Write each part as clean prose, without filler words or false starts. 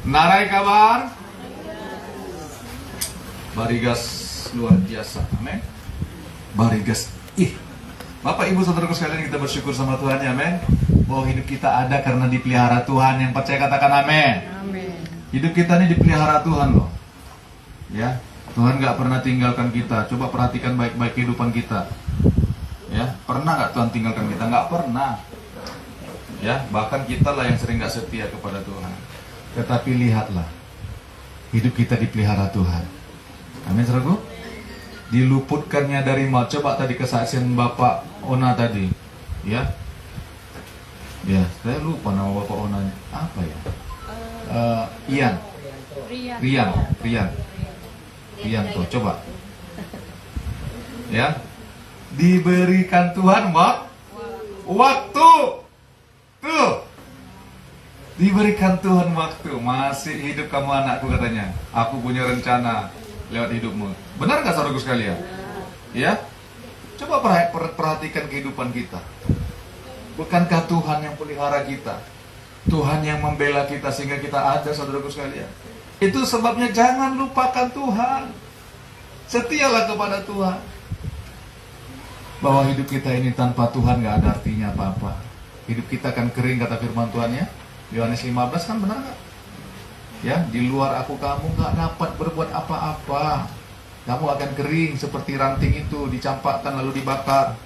Narai kabar? Barigas luar biasa. Amin. Barigas. Bapak Ibu saudaraku sekalian, kita bersyukur sama Tuhan ya, amin. Bahwa hidup kita ada karena dipelihara Tuhan. Yang percaya katakan amin. Amin. Hidup kita ini dipelihara Tuhan loh. Ya, Tuhan gak pernah tinggalkan kita. Coba perhatikan baik-baik kehidupan kita. Ya, pernah gak Tuhan tinggalkan kita? Gak pernah. Ya, bahkan kita lah yang sering gak setia kepada Tuhan. Tetapi lihatlah, hidup kita dipelihara Tuhan. Amin, saudaraku. Diluputkannya dari maut. Coba tadi kesaksian Bapak Ona tadi, ya, saya lupa nama Bapak Onanya apa ya? Rian tuh, coba, ya, diberikan Tuhan waktu, tuh, diberikan Tuhan waktu, masih hidup kamu anakku katanya. Aku punya rencana lewat hidupmu. Benar nggak saudaraku sekalian? Ya, coba perhatikan kehidupan kita. Bukankah Tuhan yang pelihara kita? Tuhan yang membela kita sehingga kita ada, saudaraku sekalian. Itu sebabnya jangan lupakan Tuhan. Setialah kepada Tuhan. Bahwa hidup kita ini tanpa Tuhan nggak ada artinya apa-apa. Hidup kita akan kering, kata firman Tuhan ya. Yohanes 15 kan benar nggak? Ya, di luar aku kamu nggak dapat berbuat apa-apa. Kamu akan kering seperti ranting itu, dicampakkan lalu dibakar.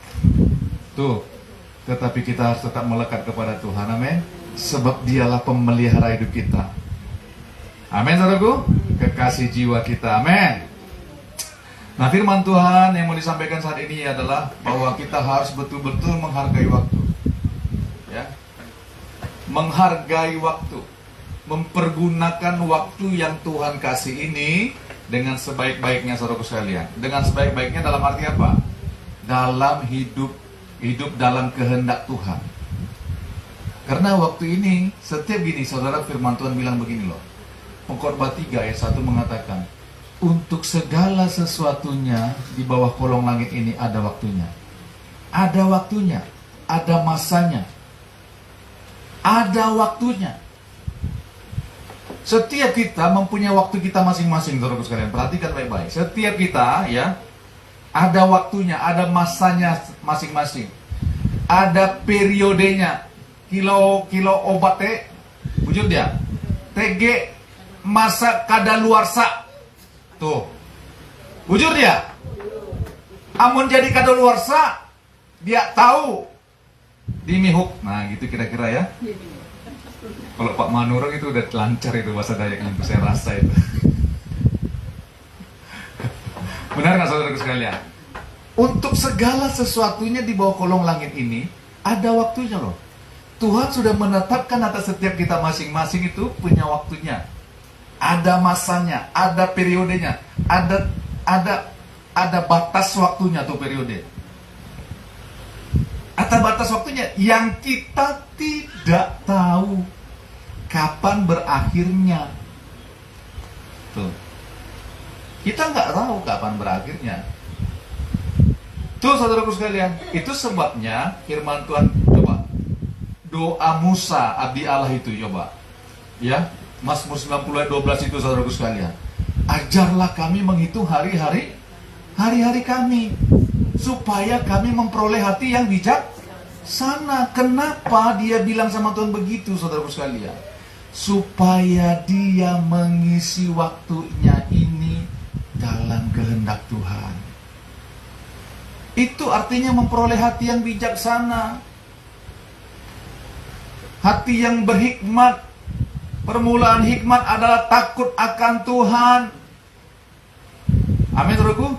Tuh, tetapi kita harus tetap melekat kepada Tuhan, amin. Sebab dialah pemelihara hidup kita. Amin, saudaraku. Kekasih jiwa kita, amin. Nah, firman Tuhan yang mau disampaikan saat ini adalah bahwa kita harus betul-betul menghargai waktu. Ya, menghargai waktu. Mempergunakan waktu yang Tuhan kasih ini dengan sebaik-baiknya, saudaraku sekalian. Dengan sebaik-baiknya dalam arti apa? Dalam hidup dalam kehendak Tuhan. Karena waktu ini, setiap gini, saudara, firman Tuhan bilang begini loh. Pengkhotbah 3 ayat 1 mengatakan, untuk segala sesuatunya di bawah kolong langit ini ada waktunya. Ada waktunya, ada masanya. Ada waktunya. Setiap kita mempunyai waktu kita masing-masing, saudaraku sekalian. Perhatikan baik-baik. Setiap kita, ya, ada waktunya, ada masanya masing-masing. Ada periodenya. Kilo obat wujud dia. TG masa kadaluarsa. Tuh. Wujud dia. Amun jadi kadaluarsa, dia tahu dimihuk. Nah, gitu kira-kira ya. Kalau Pak Manurung itu udah lancar itu bahasa Dayaknya, itu saya rasa itu. Benar nggak saudaraku sekalian? Untuk segala sesuatunya di bawah kolong langit ini ada waktunya loh. Tuhan sudah menetapkan atas setiap kita masing-masing itu punya waktunya. Ada masanya, ada periodenya, ada batas waktunya tuh periode. Ada batas waktunya yang kita tidak tahu kapan berakhirnya. Tuh. Kita nggak tahu kapan berakhirnya. Tuh, saudaraku sekalian, itu sebabnya firman Tuhan, coba doa Musa abdi Allah itu, coba ya, Mazmur 90 ayat 12 itu, saudaraku sekalian. Ajarlah kami menghitung hari-hari kami, supaya kami memperoleh hati yang bijaksana. Kenapa dia bilang sama Tuhan begitu, saudaraku sekalian? Supaya dia mengisi waktunya ini dalam kehendak Tuhan. Itu artinya memperoleh hati yang bijaksana, hati yang berhikmat. Permulaan hikmat adalah takut akan Tuhan. Amin, saudaraku.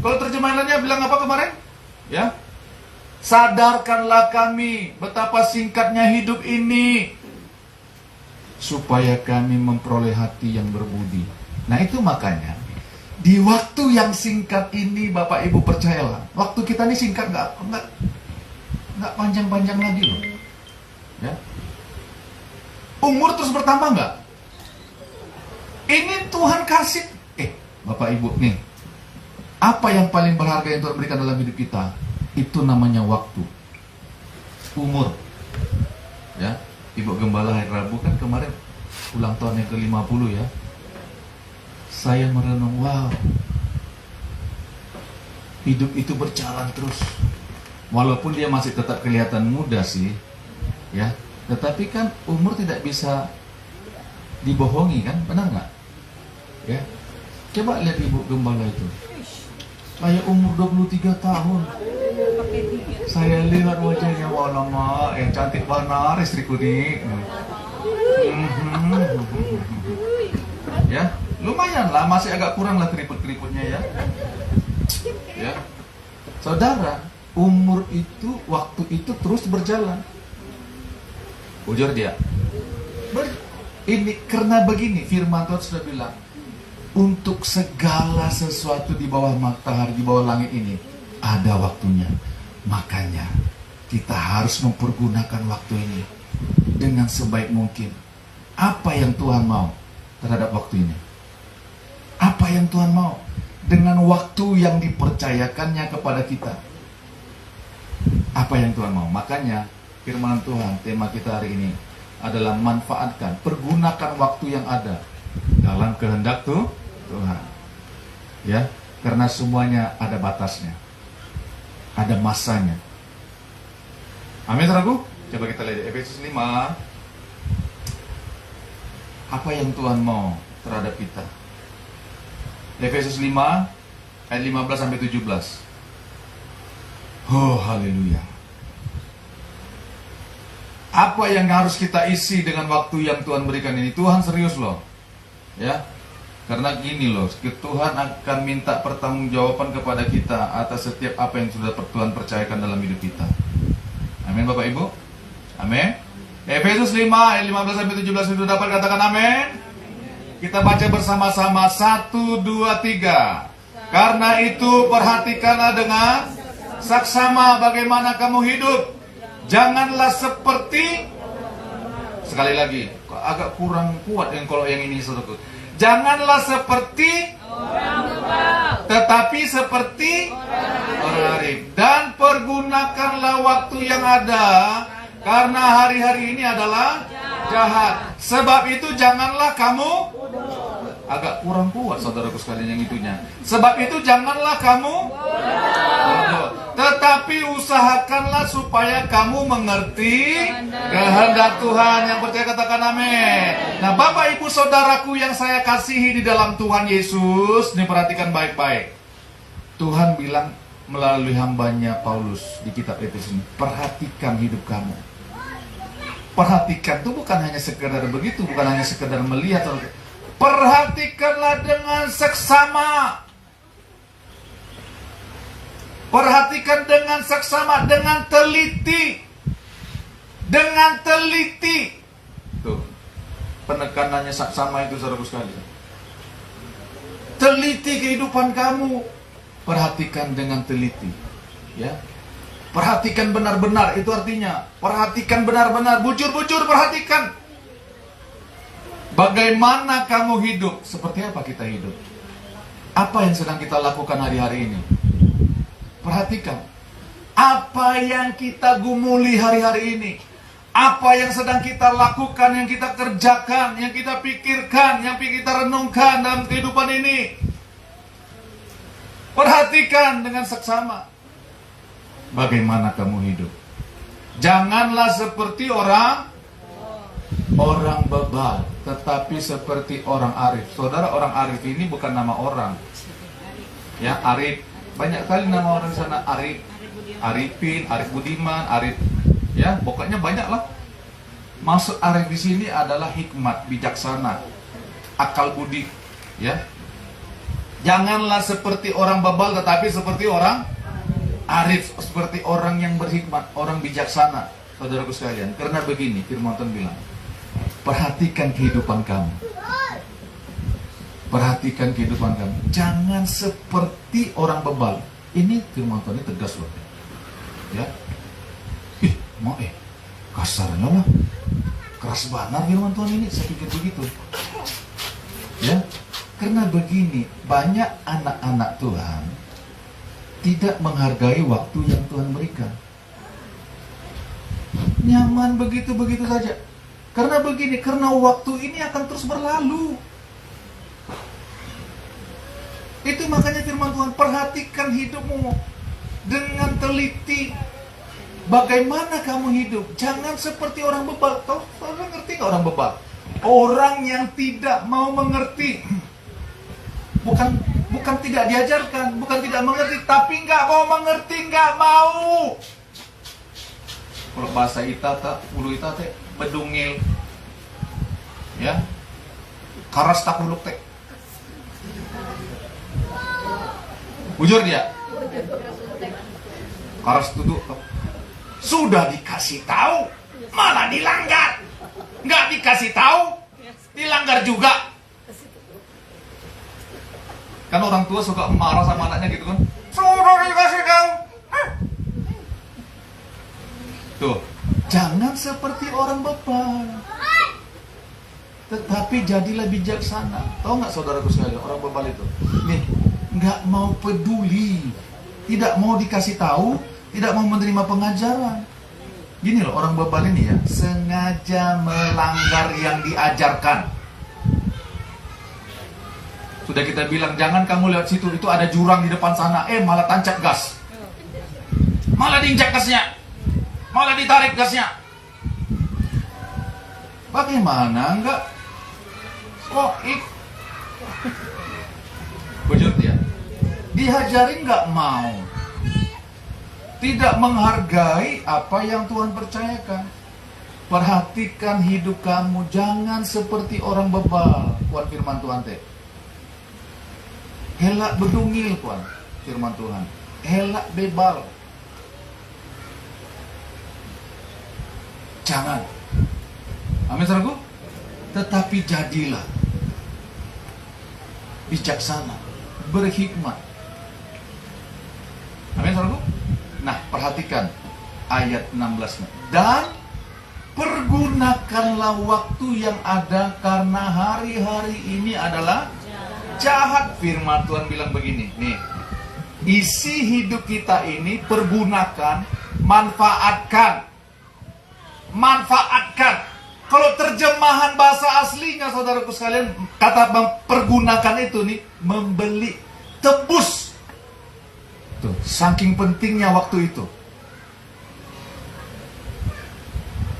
Kalau terjemahan lainnya bilang apa kemarin? Ya, sadarkanlah kami betapa singkatnya hidup ini, supaya kami memperoleh hati yang berbudi. Nah, itu makanya di waktu yang singkat ini, Bapak Ibu percayalah, waktu kita ini singkat, nggak panjang-panjang lagi loh. Ya, umur terus bertambah nggak? Ini Tuhan kasih. Bapak Ibu nih, apa yang paling berharga yang Tuhan berikan dalam hidup kita? Itu namanya waktu, umur. Ya, Ibu Gembala hari Rabu kan kemarin ulang tahun yang ke-50 ya, saya merenung, wow, hidup itu berjalan terus. Walaupun dia masih tetap kelihatan muda sih, ya, tetapi kan umur tidak bisa dibohongi kan, benar nggak? Ya, coba lihat ibu gembala itu, kayak umur 23 tahun. Saya lihat wajahnya, wah lama, cantik benar istriku nih. Ya, lumayan lah, masih agak kurang lah keriput-keriputnya ya. Ya, saudara, umur itu, waktu itu terus berjalan. Ujar dia, ini karena begini, firman Tuhan sudah bilang, untuk segala sesuatu di bawah matahari, di bawah langit ini ada waktunya. Makanya kita harus mempergunakan waktu ini dengan sebaik mungkin. Apa yang Tuhan mau terhadap waktu ini? Apa yang Tuhan mau dengan waktu yang dipercayakannya kepada kita? Apa yang Tuhan mau? Makanya firman Tuhan, tema kita hari ini adalah manfaatkan, pergunakan waktu yang ada dalam kehendak Tuhan. Ya, karena semuanya ada batasnya, ada masanya. Amin, saudaraku. Coba kita lihat Efesus 5. Apa yang Tuhan mau terhadap kita? Efesus 5 ayat 15 sampai 17. Oh, haleluya. Apa yang harus kita isi dengan waktu yang Tuhan berikan ini? Tuhan serius loh. Ya. Karena gini loh, Tuhan akan minta pertanggungjawaban kepada kita atas setiap apa yang sudah Tuhan percayakan dalam hidup kita. Amin Bapak Ibu. Amin. Efesus 5 ayat 15 sampai 17 sudah dapat katakan amin. Kita baca bersama-sama 1, 2, 3. Karena itu perhatikanlah dengan saksama bagaimana kamu hidup. Janganlah seperti, sekali lagi, agak kurang kuat yang kalau yang ini saudaraku. Janganlah seperti orang bebal, tetapi seperti orang arif. Dan pergunakanlah waktu yang ada, karena hari-hari ini adalah jahat. Sebab itu janganlah kamu, agak kurang kuat saudaraku sekalian yang itunya. Sebab itu janganlah kamu bodoh, tetapi usahakanlah supaya kamu mengerti kehendak Tuhan. Yang percaya katakan amin. Nah Bapak Ibu saudaraku yang saya kasihi di dalam Tuhan Yesus, ini perhatikan baik-baik. Tuhan bilang melalui hambanya Paulus di kitab Efesus ini, perhatikan hidup kamu. Perhatikan itu bukan hanya sekedar begitu, bukan hanya sekedar melihat. Perhatikanlah dengan seksama. Perhatikan dengan seksama, dengan teliti. Dengan teliti. Tuh, penekanannya seksama itu saudaraku sekalian. Teliti kehidupan kamu. Perhatikan dengan teliti. Ya. Perhatikan benar-benar, itu artinya perhatikan benar-benar, bujur-bujur perhatikan. Bagaimana kamu hidup? Seperti apa kita hidup? Apa yang sedang kita lakukan hari-hari ini? Perhatikan. Apa yang kita gumuli hari-hari ini? Apa yang sedang kita lakukan, yang kita kerjakan, yang kita pikirkan, yang kita renungkan dalam kehidupan ini? Perhatikan dengan seksama. Bagaimana kamu hidup? Janganlah seperti orang bebal, tetapi seperti orang arif. Saudara, orang arif ini bukan nama orang. Ya, arif. Banyak kali nama orang di sana, arif, Arifin, Arif Budiman, Arif. Ya, pokoknya banyak lah. Maksud arif di sini adalah hikmat, bijaksana, akal budi. Ya. Janganlah seperti orang bebal, tetapi seperti orang arif, seperti orang yang berhikmat, orang bijaksana, saudaraku sekalian. Karena begini, firman Tuhan bilang, perhatikan kehidupan kamu. Perhatikan kehidupan kamu. Jangan seperti orang bebal. Ini firman Tuhan ini tegas loh. Ya. Kasarnya lah. Keras banget firman Tuhan ini, saya pikir begitu. Ya. Karena begini, banyak anak-anak Tuhan tidak menghargai waktu yang Tuhan berikan. Nyaman begitu-begitu saja. Karena begini, karena waktu ini akan terus berlalu. Itu makanya firman Tuhan, perhatikan hidupmu dengan teliti. Bagaimana kamu hidup? Jangan seperti orang bebal. Kau ngerti gak orang bebal? Orang yang tidak mau mengerti. Bukan tidak diajarkan, bukan tidak mengerti, tapi nggak mau mengerti, nggak mau. Kalau bahasa Ita, ulu Ita teh bedungil, ya, karas tak huluk teh. Bujur dia, karas duduk. Sudah dikasih tahu, malah dilanggar. Nggak dikasih tahu, dilanggar juga. Kan orang tua suka marah sama anaknya gitu kan. Sudah dikasih tahu. Tuh, jangan seperti orang bebal. Tetapi jadilah bijaksana. Tahu nggak saudaraku sekalian, orang bebal itu? Nih, nggak mau peduli, tidak mau dikasih tahu, tidak mau menerima pengajaran. Gini loh, orang bebal ini ya, sengaja melanggar yang diajarkan. Sudah kita bilang, jangan kamu lewat situ, itu ada jurang di depan sana. Malah tancap gas. Malah diinjak gasnya. Malah ditarik gasnya. Bagaimana enggak? Bujur dia. Dihajarin enggak mau. Tidak menghargai apa yang Tuhan percayakan. Perhatikan hidup kamu, jangan seperti orang bebal. Kuat firman Tuhan teh. Helak bedungil, Tuhan, firman Tuhan. Helak bebal. Jangan. Amin, saudaraku. Tetapi jadilah bijaksana, berhikmat. Amin, saudaraku. Nah, perhatikan ayat 16-nya. Dan pergunakanlah waktu yang ada, karena hari-hari ini adalah jahat. Firman Tuhan bilang begini, nih, isi hidup kita ini pergunakan, manfaatkan. Kalau terjemahan bahasa aslinya, saudaraku sekalian, kata pergunakan itu nih, membeli, tebus. Tuh, saking pentingnya waktu itu.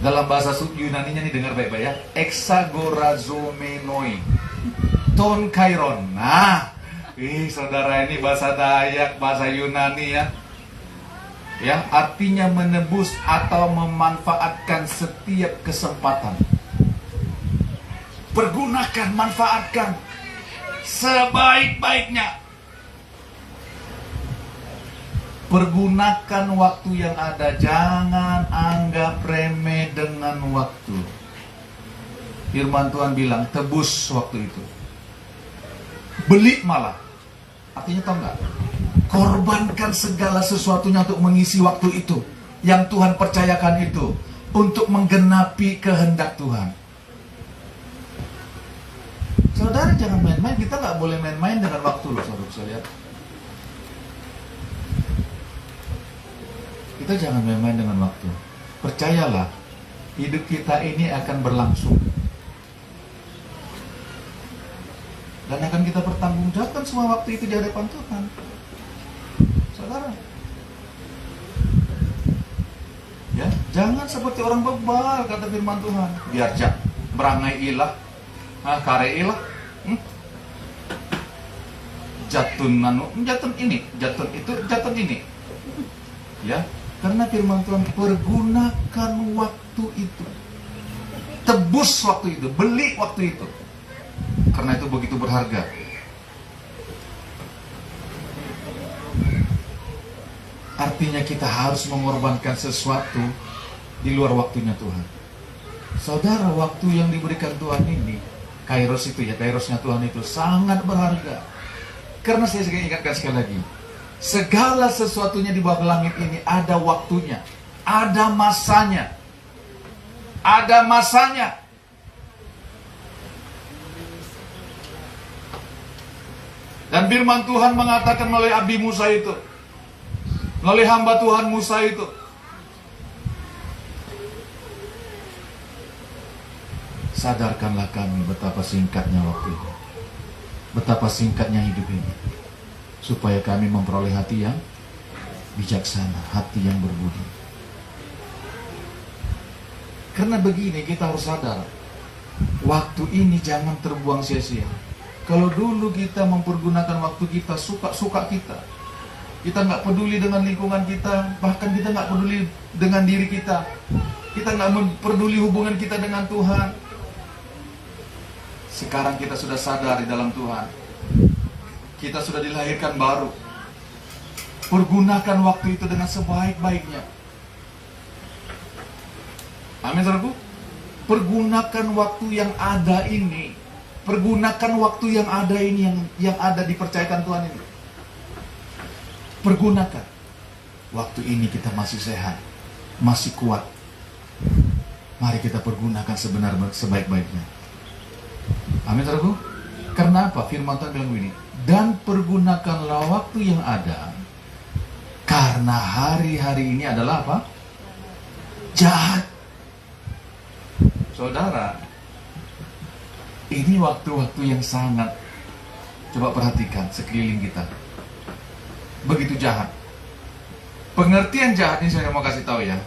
Dalam bahasa Yunaninya nih, dengar baik-baik ya, exagorazomenoi. Ton kairon. Nah, saudara, ini bahasa Dayak, bahasa Yunani ya. Ya, artinya menebus atau memanfaatkan setiap kesempatan. Pergunakan, manfaatkan sebaik-baiknya. Pergunakan waktu yang ada, jangan anggap remeh dengan waktu. Firman Tuhan bilang, tebus waktu itu. Beli malah. Artinya tahu nggak? Korbankan segala sesuatunya untuk mengisi waktu itu yang Tuhan percayakan itu, untuk menggenapi kehendak Tuhan. Saudara, jangan main-main. Kita nggak boleh main-main dengan waktu loh, saudara sekalian. Kita jangan main-main dengan waktu. Percayalah, hidup kita ini akan berlangsung. Dan akan kita pertanggungjawabkan semua waktu itu di hadapan Tuhan. Saudara, ya, jangan seperti orang bebal, kata firman Tuhan. Biar berangai ilah, kare ilah, jatun ini, jatun itu, jatun ini. Ya, karena firman Tuhan, pergunakan waktu itu, tebus waktu itu, beli waktu itu. Karena itu begitu berharga. Artinya kita harus mengorbankan sesuatu di luar waktunya Tuhan. Saudara, waktu yang diberikan Tuhan ini, kairos itu ya, kairosnya Tuhan itu sangat berharga. Karena saya ingatkan sekali lagi, segala sesuatunya di bawah langit ini ada waktunya, ada masanya. Ada masanya. Dan firman Tuhan mengatakan melalui Abi Musa itu, melalui hamba Tuhan Musa itu, sadarkanlah kami betapa singkatnya waktu ini, betapa singkatnya hidup ini, supaya kami memperoleh hati yang bijaksana, hati yang berbudi. Karena begini, kita harus sadar, waktu ini jangan terbuang sia-sia. Kalau dulu kita mempergunakan waktu kita suka-suka kita nggak peduli dengan lingkungan kita, bahkan kita nggak peduli dengan diri kita nggak peduli hubungan kita dengan Tuhan. Sekarang kita sudah sadar di dalam Tuhan, kita sudah dilahirkan baru. Pergunakan waktu itu dengan sebaik-baiknya. Amin, saudaraku. Pergunakan waktu yang ada ini, pergunakan waktu yang ada ini, yang ada dipercayakan Tuhan ini. Pergunakan waktu ini, kita masih sehat, masih kuat. Mari kita pergunakan sebaik-baiknya. Amin, saudaraku. Karena apa? Firman Tuhan bilang begini, dan pergunakanlah waktu yang ada, karena hari-hari ini adalah apa? Jahat. Saudara, ini waktu-waktu yang sangat, coba perhatikan sekeliling kita, begitu jahat. Pengertian jahat ini saya mau kasih tahu ya.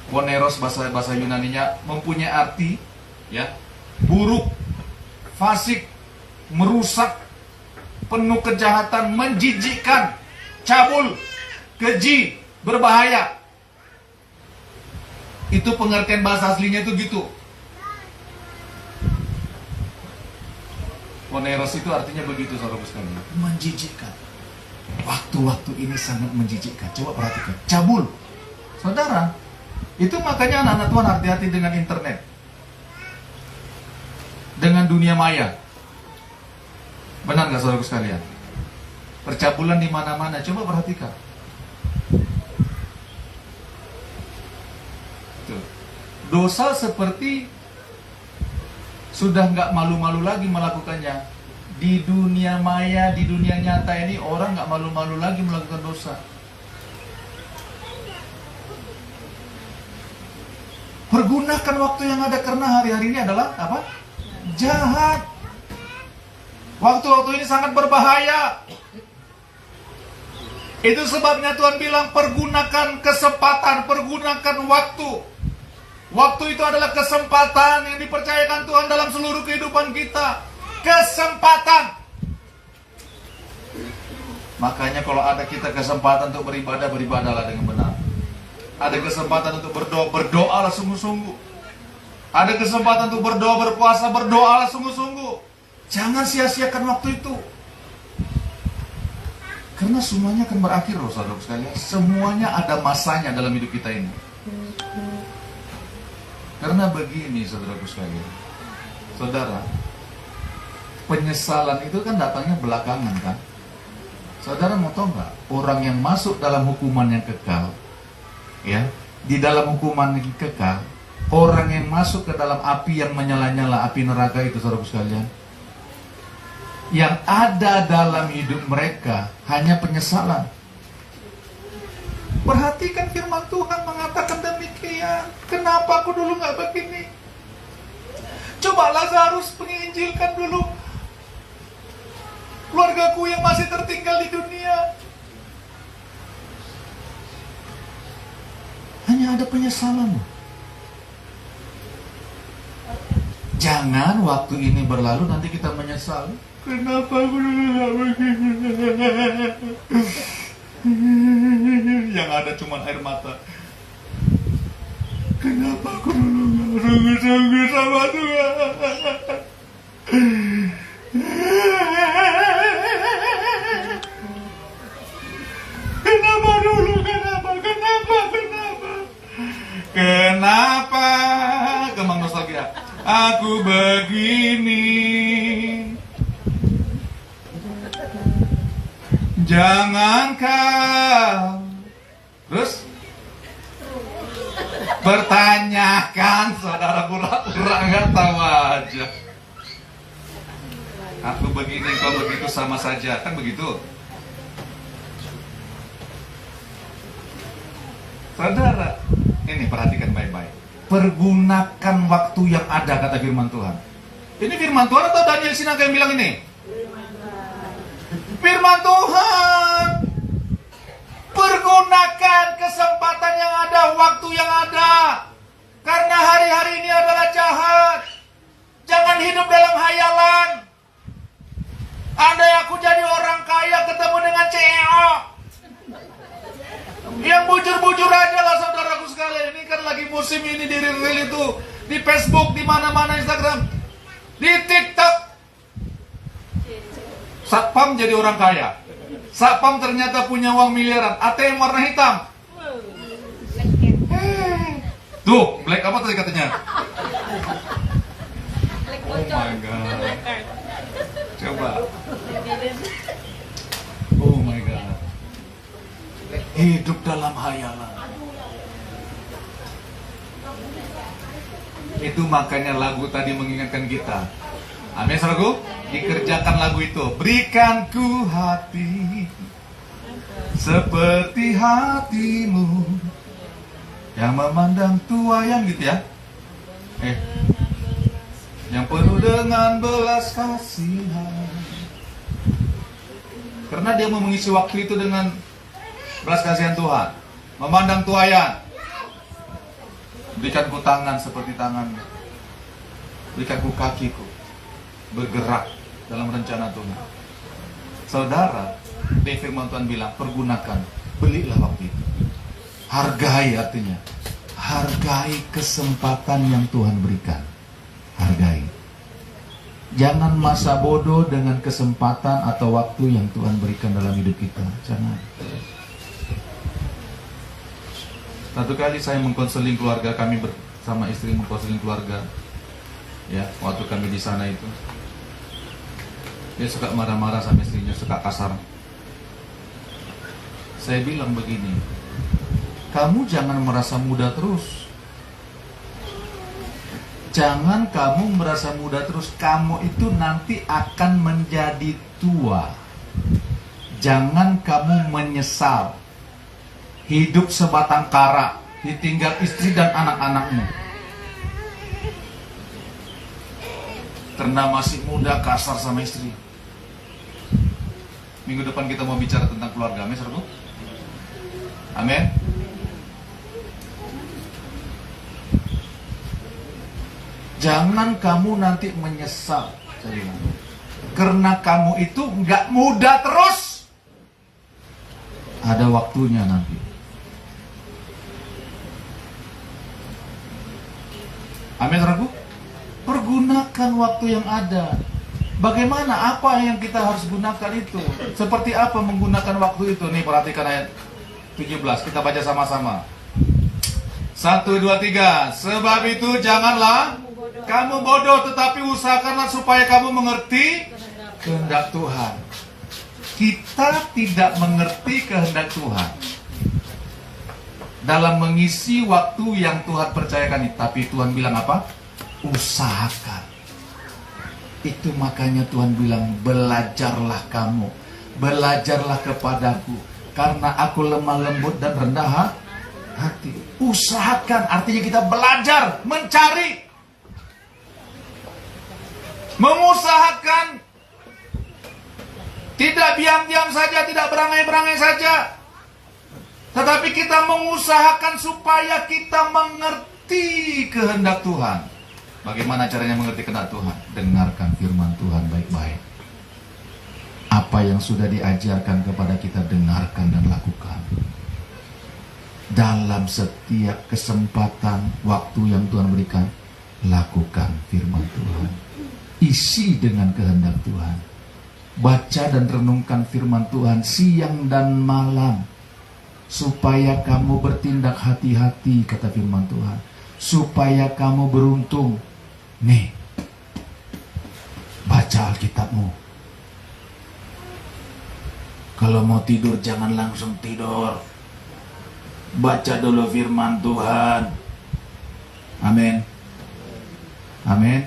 Poneros bahasa Yunaninya mempunyai arti ya, buruk, fasik, merusak, penuh kejahatan, menjijikkan, cabul, keji, berbahaya. Itu pengertian bahasa aslinya itu gitu. Poneros itu artinya begitu, saudara sekalian, menjijikkan. Waktu-waktu ini sangat menjijikkan. Coba perhatikan, cabul. Saudara, itu makanya anak-anak Tuhan hati-hati dengan internet, dengan dunia maya. Benar nggak, saudara sekalian? Percabulan di mana-mana. Coba perhatikan. Tuh. Dosa seperti sudah nggak malu-malu lagi melakukannya. Di dunia maya, di dunia nyata ini orang nggak malu-malu lagi melakukan dosa. Pergunakan waktu yang ada, karena hari-hari ini adalah apa? Jahat. Waktu-waktu ini sangat berbahaya. Itu sebabnya Tuhan bilang pergunakan kesempatan, pergunakan waktu. Waktu itu adalah kesempatan yang dipercayakan Tuhan dalam seluruh kehidupan kita. Kesempatan. Makanya kalau ada kita kesempatan untuk beribadah, beribadahlah dengan benar. Ada kesempatan untuk berdoa, berdoalah sungguh-sungguh. Ada kesempatan untuk berdoa, berpuasa, berdoalah sungguh-sungguh. Jangan sia-siakan waktu itu. Karena semuanya akan berakhir loh, saudara sekalian. Semuanya ada masanya dalam hidup kita ini. Karena begini, saudaraku sekalian. Saudara, penyesalan itu kan datangnya belakangan kan. Saudara mau tahu nggak? Orang yang masuk dalam hukuman yang kekal, ya, di dalam hukuman yang kekal, orang yang masuk ke dalam api yang menyala-nyala, api neraka itu, saudaraku sekalian, yang ada dalam hidup mereka hanya penyesalan. Perhatikan firman Tuhan mengatakan demikian. Kenapa aku dulu nggak begini? Coba Lazarus menginjilkan dulu keluargaku yang masih tertinggal di dunia. Hanya ada penyesalan. Jangan waktu ini berlalu nanti kita menyesal. Kenapa aku dulu gak begini? Yang ada cuma air mata. Kenapa aku dulu gak sungguh-sungguh sama Tuhan? Kenapa dulu? Kenapa? Kembang nostalgia. Aku begini. Jangan kau terus bertanyakan, saudara, pura-pura nggak tahu aja. Aku begini, kau begitu, sama saja, kan begitu. Saudara, ini perhatikan baik-baik. Pergunakan waktu yang ada, kata firman Tuhan. Ini firman Tuhan atau Daniel Sinaga yang bilang ini? Firman Tuhan. Pergunakan kesempatan yang ada, waktu yang ada. Karena hari-hari ini adalah jahat. Jangan hidup dalam hayalan. Andai aku jadi orang kaya ketemu dengan CEO yang bujur-bujur aja lah, saudaraku sekalian. Ini kan lagi musim ini di reel itu, di Facebook, di mana-mana, Instagram, di TikTok. Satpam jadi orang kaya. Satpam ternyata punya uang miliaran. ATM warna hitam. Tuh, black apa tadi katanya? Oh my God. Coba. Oh my God. Hidup dalam hayalan. Itu makanya lagu tadi mengingatkan kita. Amin, saudaraku. Dikerjakan lagu itu. Berikan ku hati seperti hatimu yang memandang tuayan, gitu ya. Yang penuh dengan belas kasihan. Karena dia mau mengisi waktu itu dengan belas kasihan Tuhan. Memandang tuayan. Berikan ku tangan seperti tanganmu. Berikan ku kakiku bergerak dalam rencana Tuhan. Saudara, di firman Tuhan bilang, pergunakan, belilah waktu itu. Hargai, artinya hargai kesempatan yang Tuhan berikan. Hargai. Jangan masa bodoh dengan kesempatan atau waktu yang Tuhan berikan dalam hidup kita. Jangan. Satu kali saya mengkonseling keluarga kami, bersama istri mengkonseling keluarga. Ya, waktu kami di sana itu, dia suka marah-marah sama istrinya, suka kasar. Saya bilang begini, kamu jangan merasa muda terus. Jangan kamu merasa muda terus. Kamu itu nanti akan menjadi tua. Jangan kamu menyesal hidup sebatang kara, ditinggal istri dan anak-anakmu. Karena masih muda kasar sama istri. Minggu depan kita mau bicara tentang keluarga. Amin, saudaraku? Amin. Jangan kamu nanti menyesal. Karena kamu itu nggak muda terus. Ada waktunya nanti. Amin, saudaraku? Pergunakan waktu yang ada. Bagaimana? Apa yang kita harus gunakan itu? Seperti apa menggunakan waktu itu? Nih, perhatikan ayat 17. Kita baca sama-sama. 1, 2, 3. Sebab itu janganlah kamu bodoh, tetapi usahakanlah supaya kamu mengerti kehendak Tuhan. Kita tidak mengerti kehendak Tuhan dalam mengisi waktu yang Tuhan percayakan. Tapi Tuhan bilang apa? Usahakan. Itu makanya Tuhan bilang, belajarlah kamu, belajarlah kepadaku, karena aku lemah lembut dan rendah hati. Usahakan, artinya kita belajar, mencari, mengusahakan. Tidak diam-diam saja, tidak berangai-berangai saja, tetapi kita mengusahakan supaya kita mengerti kehendak Tuhan. Bagaimana caranya mengerti kehendak Tuhan? Dengarkan firman Tuhan baik-baik. Apa yang sudah diajarkan kepada kita, dengarkan dan lakukan. Dalam setiap kesempatan waktu yang Tuhan berikan, lakukan firman Tuhan. Isi dengan kehendak Tuhan. Baca dan renungkan firman Tuhan siang dan malam, supaya kamu bertindak hati-hati, kata firman Tuhan. Supaya kamu beruntung. Nih, baca Alkitabmu. Kalau mau tidur jangan langsung tidur. Baca dulu firman Tuhan. Amin. Amin.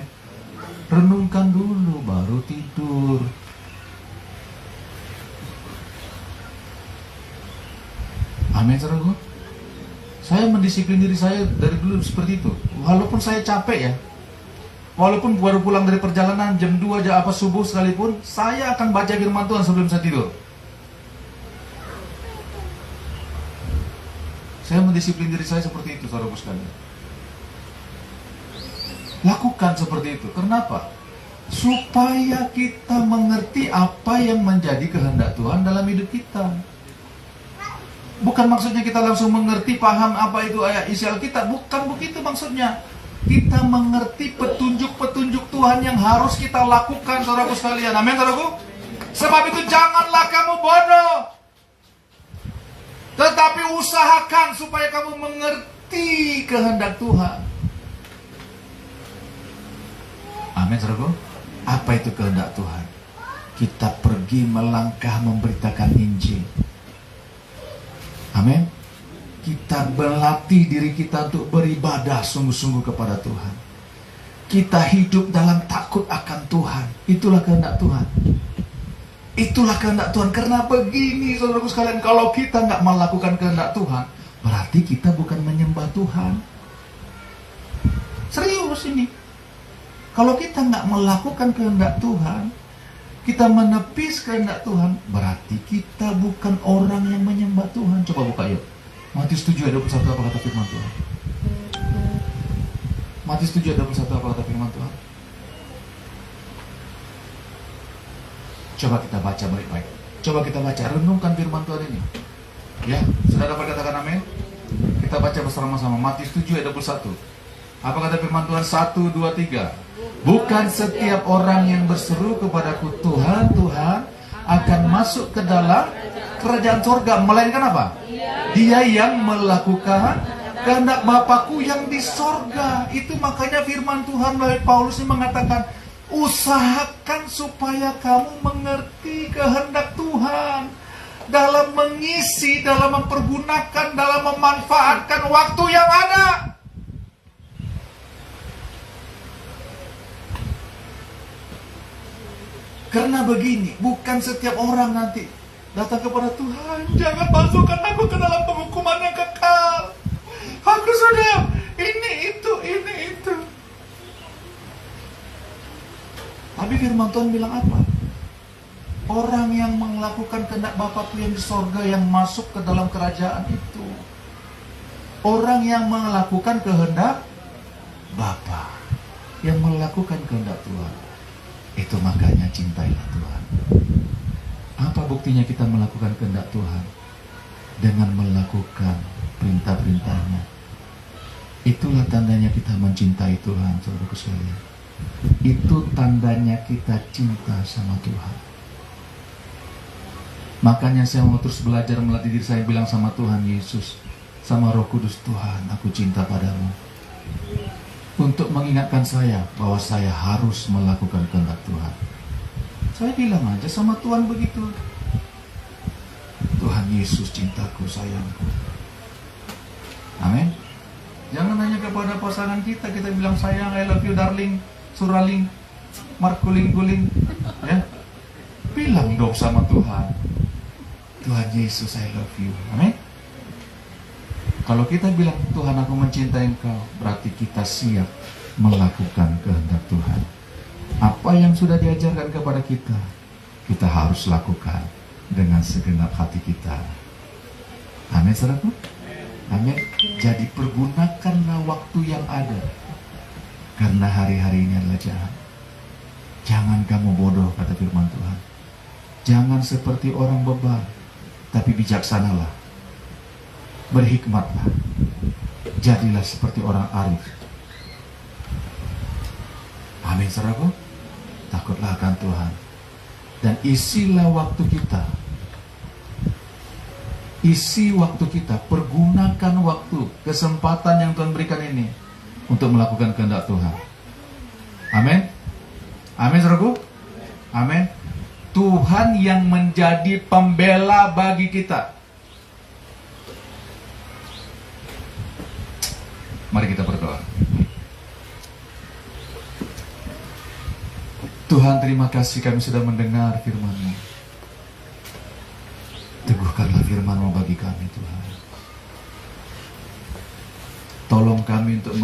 Renungkan dulu baru tidur. Amin, saudaraku. Saya mendisiplin diri saya dari dulu seperti itu. Walaupun saya capek ya, walaupun baru pulang dari perjalanan jam 2 aja apa subuh sekalipun, saya akan baca firman Tuhan sebelum saya tidur. Saya mendisiplin diri saya seperti itu, saudara sekalian. Lakukan seperti itu. Kenapa? Supaya kita mengerti apa yang menjadi kehendak Tuhan dalam hidup kita. Bukan maksudnya kita langsung mengerti, paham apa itu ayat isi Alkitab. Bukan begitu maksudnya. Kita mengerti petunjuk-petunjuk Tuhan yang harus kita lakukan, saudaraku sekalian. Amin, saudaraku. Sebab itu janganlah kamu bodoh, tetapi usahakan supaya kamu mengerti kehendak Tuhan. Amin, saudaraku. Apa itu kehendak Tuhan? Kita pergi melangkah memberitakan Injil. Amin. Kita berlatih diri kita untuk beribadah sungguh-sungguh kepada Tuhan. Kita hidup dalam takut akan Tuhan. Itulah kehendak Tuhan. Itulah kehendak Tuhan. Karena begini, saudaraku sekalian, kalau kita nggak melakukan kehendak Tuhan, berarti kita bukan menyembah Tuhan. Serius ini. Kalau kita nggak melakukan kehendak Tuhan, kita menepis kehendak Tuhan, berarti kita bukan orang yang menyembah Tuhan. Coba buka yuk. Matius 7 ayat 21 apa kata firman Tuhan? Matius 7 ayat 21 apa kata firman Tuhan? Coba kita baca baik-baik. Coba kita baca, renungkan firman Tuhan ini. Ya, sudah dapat katakan amin? Kita baca bersama-sama Matius 7 ayat 21. Apa kata firman Tuhan? 1, 2, 3. Bukan setiap orang yang berseru kepadaku Tuhan, Tuhan akan masuk ke dalam kerajaan surga, melainkan apa? Dia yang melakukan kehendak Bapakku yang di sorga. Itu makanya firman Tuhan melalui Paulus ini mengatakan, usahakan supaya kamu mengerti kehendak Tuhan dalam mengisi, dalam mempergunakan, dalam memanfaatkan waktu yang ada. Karena begini, bukan setiap orang nanti datang kepada Tuhan, jangan masukkan aku ke dalam penghukuman yang kekal. Aku sudah ini itu. Tapi firman Tuhan bilang apa? Orang yang melakukan kehendak Bapakku yang di sorga, yang masuk ke dalam kerajaan itu. Orang yang melakukan kehendak Bapa, yang melakukan kehendak Tuhan. Itu makanya cintailah Tuhan. Apa buktinya kita melakukan kehendak Tuhan? Dengan melakukan perintah-perintahnya. Itulah tandanya kita mencintai Tuhan, saudaraku sekalian. Itu tandanya kita cinta sama Tuhan. Makanya saya mau terus belajar melatih diri saya, bilang sama Tuhan Yesus, sama Roh Kudus, Tuhan, aku cinta padamu. Untuk mengingatkan saya bahwa saya harus melakukan kehendak Tuhan. Saya bilang aja sama Tuhan begitu. Tuhan Yesus, cintaku, sayangku. Amin. Jangan hanya kepada pasangan kita bilang sayang, I love you darling, suraling, markuling-guling. Ya. Bilang dong sama Tuhan, Tuhan Yesus, I love you. Amin. Kalau kita bilang, Tuhan aku mencintai Engkau, berarti kita siap melakukan kehendak Tuhan. Apa yang sudah diajarkan kepada kita, kita harus lakukan dengan segenap hati kita. Amin, saudaraku? Amin. Jadi pergunakanlah waktu yang ada, karena hari-hari ini adalah jahat. Jangan kamu bodoh, kata firman Tuhan. Jangan seperti orang bebal, tapi bijaksanalah. Berhikmatlah, jadilah seperti orang arif. Amin, saudaraku. Takutlah akan Tuhan, dan isilah waktu kita. Isi waktu kita, pergunakan waktu, kesempatan yang Tuhan berikan ini untuk melakukan kehendak Tuhan. Amin. Amin, saudaraku. Amin. Tuhan yang menjadi pembela bagi kita. Mari kita berdoa. Tuhan, terima kasih kami sudah mendengar firman-Mu. Teguhkanlah firman-Mu bagi kami, Tuhan. kami untuk